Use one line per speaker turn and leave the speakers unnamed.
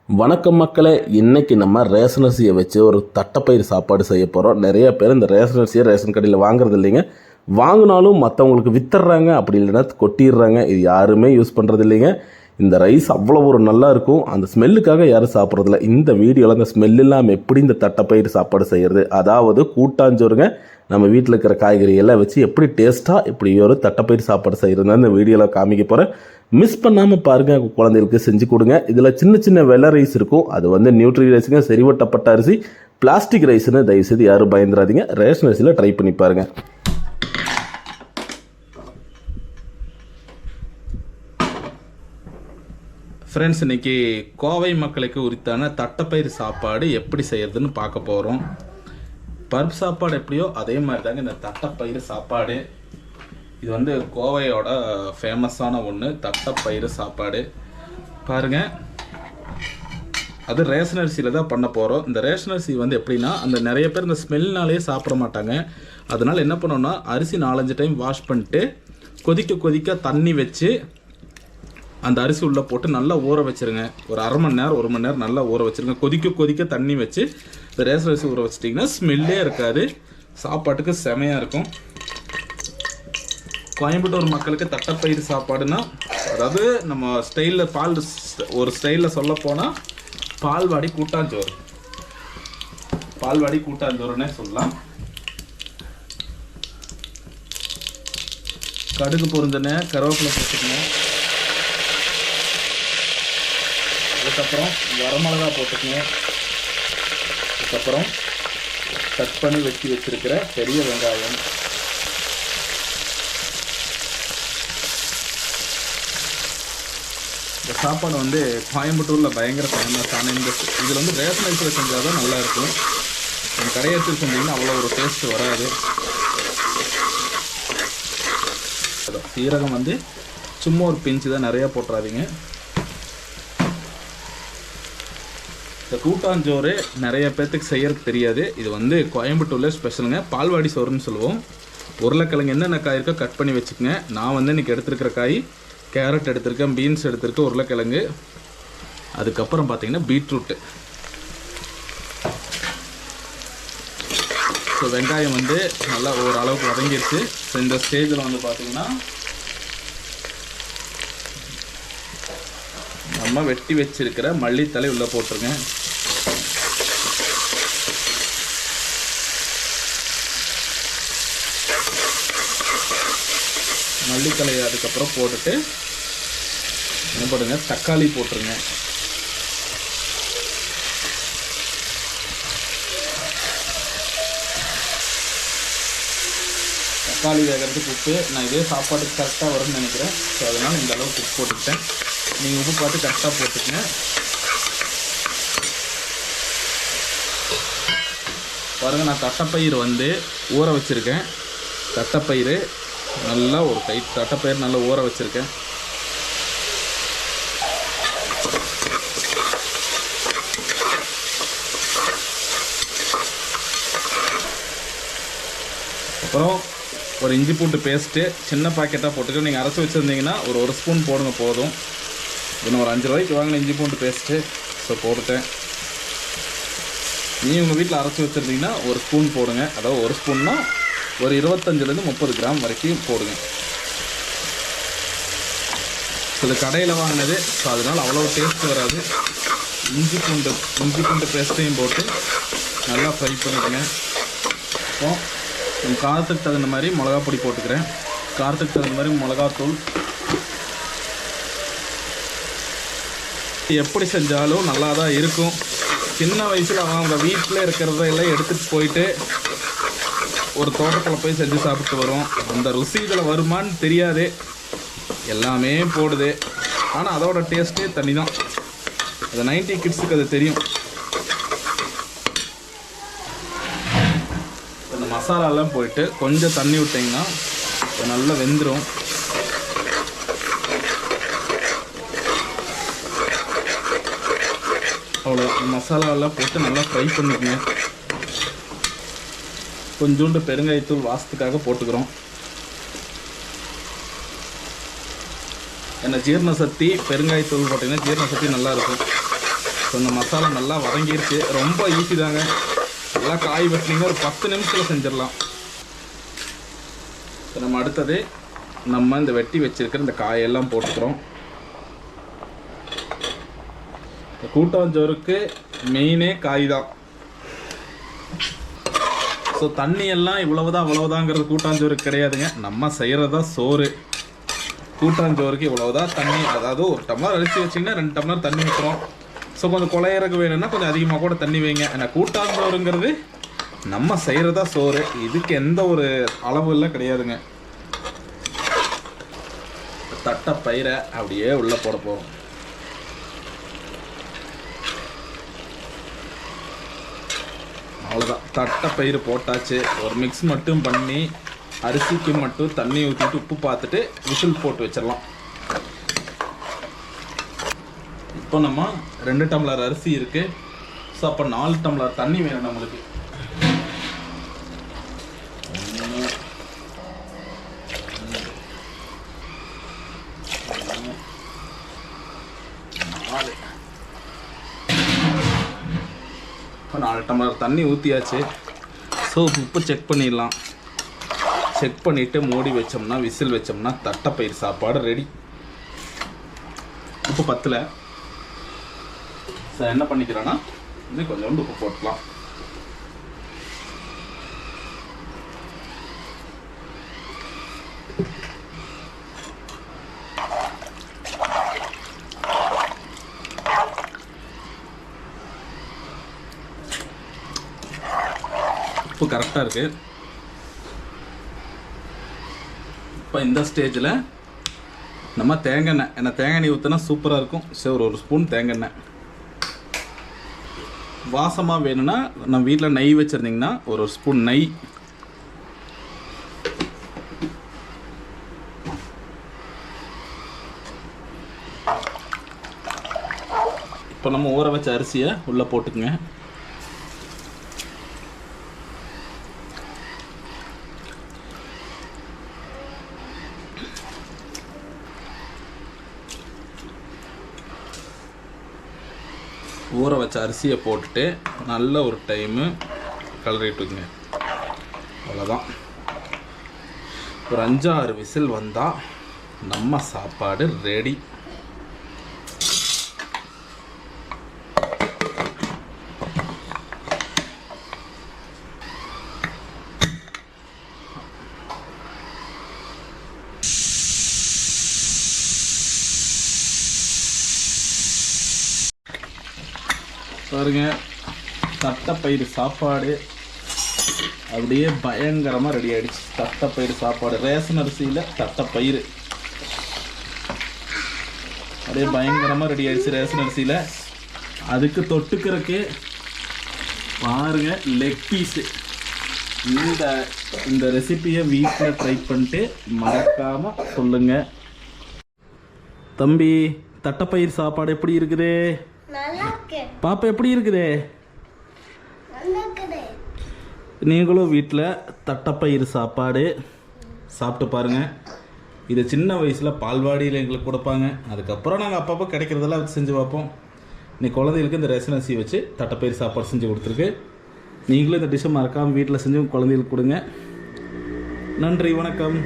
வணக்கம் மக்களே, இன்னைக்கு நம்ம ரேஷன் அரிசியை வச்சு ஒரு தட்டைப்பயிர் சாப்பாடு செய்ய போகிறோம். நிறைய பேர் இந்த ரேஷன் அரிசியை ரேஷன் கடையில் வாங்குறது இல்லைங்க. வாங்கினாலும் மற்றவங்களுக்கு வித்துடுறாங்க, அப்படி இல்லைன்னா கொட்டிடுறாங்க. இது யாருமே யூஸ் பண்ணுறது இல்லைங்க. இந்த ரைஸ் அவ்வளோ ஒரு நல்லா இருக்கும். அந்த ஸ்மெல்லுக்காக யாரும் சாப்பிட்றதில்ல. இந்த வீடியோவில் அந்த ஸ்மெல் இல்லாமல் எப்படி இந்த தட்டைப்பயிர் சாப்பாடு செய்கிறது, அதாவது கூட்டாஞ்சோறுங்க, நம்ம வீட்டில் இருக்கிற காய்கறி எல்லாம் வச்சு எப்படி டேஸ்ட்டாக இப்படி ஒரு தட்டைப்பயிர் சாப்பாடு செய்கிறதுனா இந்த வீடியோவில் காமிக்க போகிறேன். மிஸ் பண்ணாமல் பாருங்கள், குழந்தைகளுக்கு செஞ்சு கொடுங்க. இதில் சின்ன சின்ன வெள்ளை ரைஸ் இருக்கும், அது வந்து நியூட்ரி ரைஸுங்க, செறிவட்டப்பட்ட அரிசி. பிளாஸ்டிக் ரைஸ்னு தயவுசெய்து யாரும் பயந்துடாதீங்க. ரேஷன் அரிசியில் ட்ரை பண்ணி பாருங்கள்.
ஃப்ரெண்ட்ஸ், இன்றைக்கி கோவை மக்களுக்கு உரித்தான தட்டைப்பயிர் சாப்பாடு எப்படி செய்கிறதுன்னு பார்க்க போகிறோம். பருப்பு சாப்பாடு எப்படியோ அதே மாதிரி தாங்க இந்த தட்டைப்பயிர் சாப்பாடு. இது வந்து கோவையோட ஃபேமஸான ஒன்று, தட்டைப்பயிர் சாப்பாடு. பாருங்கள், அது ரேஷன் அரிசியில் தான் பண்ண போகிறோம். இந்த ரேஷன் அரிசி வந்து எப்படின்னா, அந்த நிறைய பேர் இந்த ஸ்மெல்னாலே சாப்பிட மாட்டாங்க. அதனால் என்ன பண்ணோன்னா, அரிசி 4-5 டைம் வாஷ் பண்ணிட்டு கொதிக்க கொதிக்க தண்ணி வச்சு அந்த அரிசி உள்ளே போட்டு நல்லா ஊற வச்சுருங்க. ஒரு அரை மணி நேரம் 1 மணி நேரம் நல்லா ஊற வச்சுருங்க. கொதிக்க கொதிக்க தண்ணி வச்சு இந்த ரேஷன் அரிசி ஊற வச்சிட்டிங்கன்னா ஸ்மெல்லே இருக்காது, சாப்பாட்டுக்கு செமையாக இருக்கும். கோயம்புத்தூர் மக்களுக்கு தட்டைப்பயிர் சாப்பாடுனா, அதாவது நம்ம ஸ்டைலில் ஒரு ஸ்டைலில் சொல்ல போனால் பால்வாடி கூட்டாஞ்சோறு, பால்வாடி கூட்டாஞ்சோறுன்னே சொல்லலாம். கடுகு பொருந்தின கருவேப்பிலை போட்டுக்கணும். அதுக்கப்புறம் வரமிளகா போட்டுக்கணும். அதுக்கப்புறம் கட் பண்ணி வச்சிருக்கிற பெரிய வெங்காயம், இந்த சாப்பாடு வந்து கோயம்புத்தூரில் பயங்கர ஃபேமஸான இதில் வந்து ரேஷன் அரிசியில் செஞ்சால் தான் நல்லாயிருக்கும். கடையத்தில் செஞ்சிங்கன்னா அவ்வளோ ஒரு டேஸ்ட் வராது. சீரகம் வந்து சும்மா ஒரு பிஞ்சு தான், நிறையா போட்டுறாதீங்க. இந்த கூட்டாஞ்சோறு நிறைய பேர்த்துக்கு செய்யறதுக்கு தெரியாது. இது வந்து கோயம்புத்தூரில் ஸ்பெஷலுங்க, பால்வாடி சோறுன்னு சொல்லுவோம். உருளைக்கிழங்கு என்னென்ன காய் இருக்கோ கட் பண்ணி வச்சுக்கோங்க. நான் வந்து இன்றைக்கி எடுத்துருக்கிற காய் கேரட் எடுத்திருக்கேன், பீன்ஸ் எடுத்திருக்கேன், உருளைக்கிழங்கு, அதுக்கப்புறம் பார்த்திங்கன்னா பீட்ரூட்டு. ஸோ வெங்காயம் வந்து நல்லா ஓரளவுக்கு வதங்கிடுச்சு. ஸோ இந்த ஸ்டேஜில் வந்து பார்த்திங்கன்னா நம்ம வெட்டி வச்சிருக்கிற மல்லித்தலை உள்ளே போட்டுருங்க. மல்லித்தலை அதுக்கப்புறம் போட்டுட்டு என்ன போடுங்க, தக்காளி போட்டுருங்க. தக்காளி வேகிறதுக்கு உப்பு நான் இதே சாப்பாட்டுக்கு கரெக்டாக வரும்னு நினைக்கிறேன். ஸோ அதனால் இந்த அளவுக்கு உப்பு போட்டுக்கிட்டேன். நீங்கள் உப்பு பார்த்து கரெக்டாக போட்டுக்கங்க. பாருங்கள், நான் தட்டைப்பயிர் வந்து ஊற வச்சுருக்கேன். தட்டைப்பயிர் நல்லா ஒரு கை தட்டைப்பயிர் நல்லா ஊற வச்சுருக்கேன். அப்புறம் ஒரு இஞ்சி பூண்டு பேஸ்ட்டு சின்ன பாக்கெட்டாக போட்டுக்க. நீங்கள் அரைச்சி வச்சுருந்தீங்கன்னா ஒரு ஸ்பூன் போடுங்க போதும். இன்னும் ஒரு 5 ரூபாய்க்கு வாங்கின இஞ்சி பூண்டு பேஸ்ட்டு ஸோ போட்டுட்டேன். நீங்கள் உங்கள் வீட்டில் அரைச்சி வச்சுருந்தீங்கன்னா ஒரு ஸ்பூன் போடுங்க. அதாவது ஒரு ஸ்பூன்னா ஒரு 25-30 கிராம் வரைக்கும் போடுங்க. இது கடையில் வாங்கினது, ஸோ அதனால் அவ்வளோ டேஸ்ட் வராது. இஞ்சி பூண்டு பேஸ்ட்டையும் போட்டு நல்லா ஃப்ரை பண்ணிக்கோங்க. அப்புறம் காரத்துக்கு தகுந்த மாதிரி மிளகா பொடி போட்டுக்கிறேன். காரத்துக்கு தகுந்த மாதிரி மிளகாத்தூள். எப்படி செஞ்சாலும் நல்லா தான் இருக்கும். சின்ன வயசில் அவங்க வீட்டில் இருக்கிறதெல்லாம் எடுத்துகிட்டு போயிட்டு ஒரு தோட்டத்தில் போய் செஞ்சு சாப்பிட்டு வரும். அந்த ருசி இதில் வருமானு தெரியாது, எல்லாமே போடுது. ஆனால் அதோட டேஸ்ட்டே தனி தான். அது 90 கிட்ஸுக்கு அது தெரியும். இந்த மசாலாலாம் போயிட்டு கொஞ்சம் தண்ணி விட்டிங்கன்னா நல்லா வெந்துடும். அவ்வளோ மசாலாலாம் போட்டு நல்லா ஃப்ரை பண்ணிக்கங்க. கொஞ்சோண்டு பெருங்காயத்தூள் வாசத்துக்காக போட்டுக்கிறோம். ஏன்னா ஜீரண சக்தி பெருங்காயத்தூள் போட்டிங்கன்னா ஜீரண சக்தி நல்லாயிருக்கும். ஸோ இந்த மசாலா நல்லா வதங்கிருச்சு. ரொம்ப ஈஸி தாங்க. நல்லா காய் வெட்டினீங்கன்னா ஒரு 10 நிமிஷத்தில் செஞ்சிடலாம். இப்போ நம்ம அடுத்தது நம்ம இந்த வெட்டி வச்சிருக்கிற இந்த காயெல்லாம் போட்டுக்கிறோம். இந்த கூட்டாஞ்சோறுக்கு மெயினே காய் தான். ஸோ தண்ணி எல்லாம் இவ்வளவுதான் அவ்வளவுதாங்கிறது கூட்டாஞ்சோறுக்கு கிடையாதுங்க. நம்ம செய்கிறதா சோறு. கூட்டாஞ்சோறுக்கு இவ்வளவுதான் தண்ணி. அதாவது ஒரு டம்ளர் அரிசி வச்சிங்கன்னா 2 டம்ளர் தண்ணி ஊற்றுறோம். ஸோ கொஞ்சம் குழையறக்கு வேணும்னா கொஞ்சம் அதிகமாக கூட தண்ணி வைங்க. ஏன்னா கூட்டாஞ்சோறுங்கிறது நம்ம செய்கிறதா சோறு. இதுக்கு எந்த ஒரு அளவு இல்லை கிடையாதுங்க. தட்டைப்பயிரை அப்படியே உள்ளே போட போகிறோம். அவ்வளோதான், தட்டைப்பயிறு போட்டாச்சு. ஒரு மிக்ஸ் மட்டும் பண்ணி அரிசிக்கு மட்டும் தண்ணி ஊற்றிட்டு உப்பு பார்த்துட்டு விசில் போட்டு வச்சிடலாம். இப்போ நம்ம 2 டம்ளர் அரிசி இருக்குது. ஸோ அப்போ 4 டம்ளர் தண்ணி வேணும் நம்மளுக்கு. இப்போ 4 டம்ளர் தண்ணி ஊற்றியாச்சு. ஸோ உப்பு செக் பண்ணிடலாம். செக் பண்ணிவிட்டு மூடி வச்சோம்னா விசில் வச்சோம்னா தட்டைப்பயிறு சாப்பாடு ரெடி. உப்பு பத்தலை. சார் என்ன பண்ணிக்கிறேன்னா இன்னும் கொஞ்சோண்டு உப்பு போட்டுக்கலாம். உப்பு கரெக்டாக இருக்குது. இப்போ இந்த ஸ்டேஜில் நம்ம தேங்காய் எண்ணெய், ஏன்னா தேங்காய் எண்ணெய் ஊற்றினா சூப்பராக இருக்கும். சரி, ஒரு ஸ்பூன் தேங்காய் எண்ணெய். வாசமாக வேணும்னா நம்ம வீட்டில் நெய் வச்சுருந்திங்கன்னா ஒரு ஸ்பூன் நெய். இப்போ நம்ம ஊற வச்ச அரிசியை உள்ளே போட்டுக்குங்க. ஊற வச்ச அரிசியை போட்டுட்டு நல்ல ஒரு டைமு கலரிட்டுங்க. அவ்வளோதான். ஒரு 5-6 விசில் வந்தால் நம்ம சாப்பாடு ரெடி. பாருங்க, தட்டைப்பயிறு சாப்பாடு அப்படியே பயங்கரமாக ரெடி ஆகிடுச்சு. தட்டைப்பயிறு சாப்பாடு, ரேஷன் அரிசியில் தட்டைப்பயிறு அப்படியே பயங்கரமாக ரெடி ஆகிடுச்சு ரேஷன் அரிசியில். அதுக்கு தொட்டுக்கிறதுக்கு பாருங்க லெக் பீஸு. இந்த ரெசிபியை வீட்டில் ட்ரை பண்ணிட்டு மறக்காமல் சொல்லுங்கள். தம்பி, தட்டைப்பயிறு சாப்பாடு எப்படி இருக்குது? பாப்பா எப்படி இருக்குது? நீங்களும் வீட்டில் தட்டைப்பயிறு சாப்பாடு சாப்பிட்டு பாருங்கள். இது சின்ன வயசில் பால்வாடியில் எங்களுக்கு கொடுப்பாங்க. அதுக்கப்புறம் நாங்கள் அப்பப்போ கிடைக்கிறதெல்லாம் வச்சு செஞ்சு பார்ப்போம். இன்னைக்கு குழந்தைகளுக்கு இந்த ரேஷன் அரிசி வச்சு தட்டைப்பயிறு சாப்பாடு செஞ்சு கொடுத்துருக்கு. நீங்களும் இந்த டிஷ்ஷை மறக்காமல் வீட்டில் செஞ்சு குழந்தைகளுக்கு கொடுங்க. நன்றி, வணக்கம்.